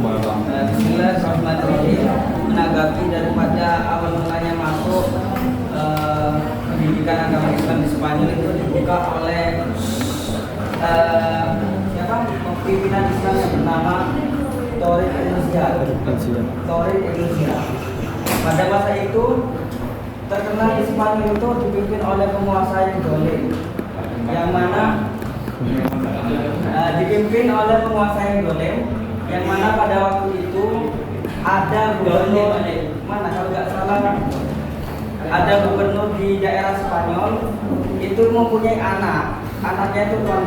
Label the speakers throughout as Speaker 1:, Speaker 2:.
Speaker 1: Bismillahirrahmanirrahim. Menanggapi daripada awal mulanya masuk pendidikan agama Islam di Spanyol itu dibuka oleh siapa? Pimpinan Islam yang bernama Torres Iglesia. Pada masa itu terkenal di Spanyol itu dipimpin oleh penguasa yang zalim, yang mana yang mana pada waktu itu ada gubernur mana kalau nggak salah ada gubernur di daerah Spanyol itu mempunyai anaknya itu Tuan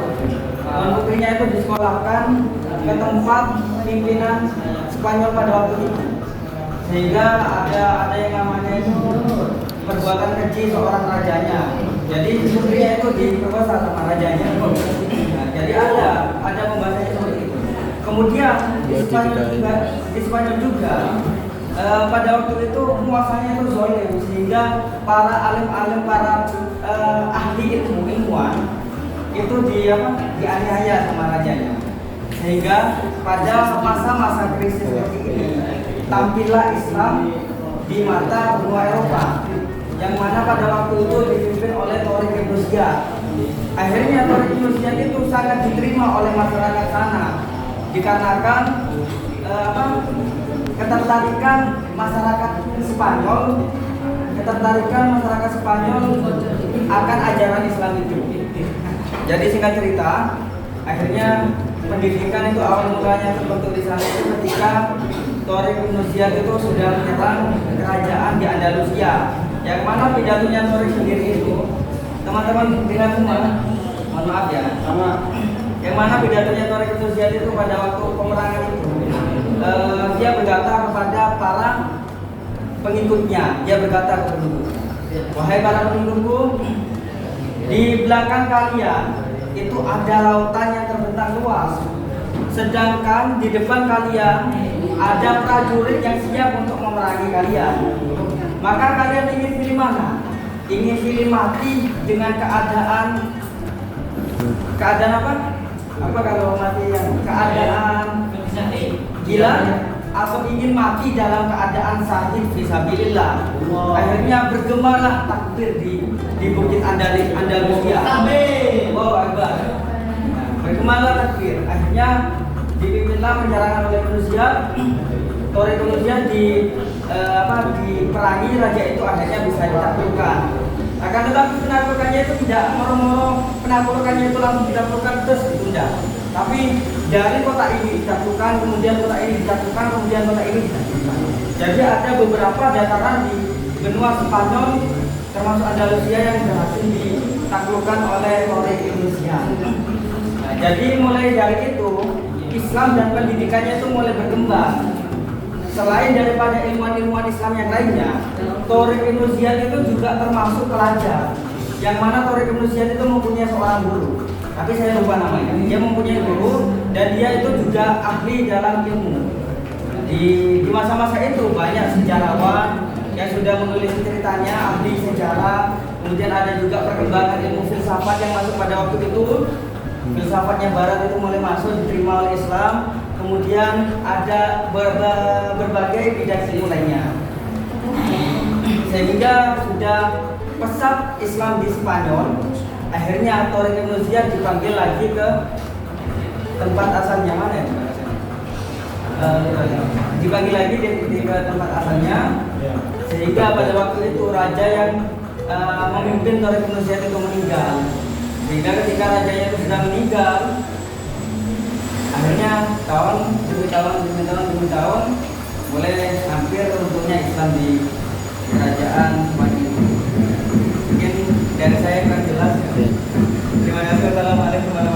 Speaker 1: Putrinya itu disekolahkan ke tempat pimpinan Spanyol pada waktu itu, sehingga ada yang namanya itu perbuatan keji seorang rajanya. Jadi putrinya itu diperkosa sama rajanya. Nah, jadi ada pembahasannya seperti itu. Kemudian di Spanyol juga pada waktu itu penguasanya itu zalim, sehingga para alim-alim, para ahli ilmuwan itu dianiaya sama rajanya. Sehingga pada masa-masa krisis seperti ini tampillah Islam di mata benua Eropa, yang mana pada waktu itu dipimpin oleh Torres Iglesia. Akhirnya Torres Iglesia itu sangat diterima oleh masyarakat sana, dikarenakan ketertarikan masyarakat Spanyol akan ajaran Islam itu. Jadi singkat cerita, akhirnya pendidikan itu awal mulanya terbentuk di sana itu ketika Torres Iglesia itu sudah menyerang kerajaan di Andalusia, yang mana pidatonya Torres sendiri itu, teman-teman dengar semua, mohon maaf ya, sama. Yang mana pidatonya Torres Iglesia itu pada waktu peperangan itu, dia berkata kepada para pengikutnya, dia berkata kepada penduduk, wahai para pengikutku, di belakang kalian itu ada lautan yang terbentang luas, sedangkan di depan kalian ada prajurit yang siap untuk memerangi kalian. Maka kalian ingin pilih mana? Ingin pilih mati dengan keadaan apa? Apa kalau mati yang keadaan gila, atau ingin mati dalam keadaan syahid fisabilillah? Akhirnya bergemalah takbir di bukit Andalusia. Allahu Akbar. Bergemalah takbir. Akhirnya dipimpinlah penyerangan oleh manusia. Torres Iglesia diperangi, raja itu akhirnya bisa ditaklukkan. Akan tetapi penaklukannya itu tidak moro-moro, penaklukannya itu langsung ditaklukkan terus ditunda. Tapi dari kota ini ditaklukkan, kemudian kota ini ditaklukkan, kemudian kota ini ditaklukkan. Jadi ada beberapa dataran di benua Spanyol termasuk Andalusia yang berhasil ditaklukkan oleh Torres Iglesia. Nah, jadi mulai dari itu Islam dan pendidikannya itu mulai berkembang. Selain daripada ilmuwan-ilmuwan Islam yang lainnya, Torres Iglesia itu juga termasuk pelajar, yang mana Torres Iglesia itu mempunyai seorang guru, tapi saya lupa namanya. Dia mempunyai guru dan dia itu juga ahli dalam ilmu. Di masa-masa itu banyak sejarawan yang sudah menulis ceritanya, ahli sejarah. Kemudian ada juga perkembangan ilmu filsafat yang masuk pada waktu itu. Filsafatnya Barat itu mulai masuk, diterima oleh Islam. Kemudian ada berbagai bidang ilmu lainnya, sehingga sudah pesat Islam di Spanyol. Akhirnya Torres Iglesia dipanggil lagi ke tempat asalnya, mana ya? Dipanggil lagi ke tempat asalnya, sehingga pada waktu itu raja yang memimpin Torres Iglesia itu meninggal. Sehingga ketika rajanya itu sudah meninggal, akhirnya tahun demi tahun mulai hampir runtuhnya Islam di kerajaan Spanyol. Mungkin dari saya kurang jelas. Terima kasih. Wassalamualaikum warahmatullahi wabarakatuh.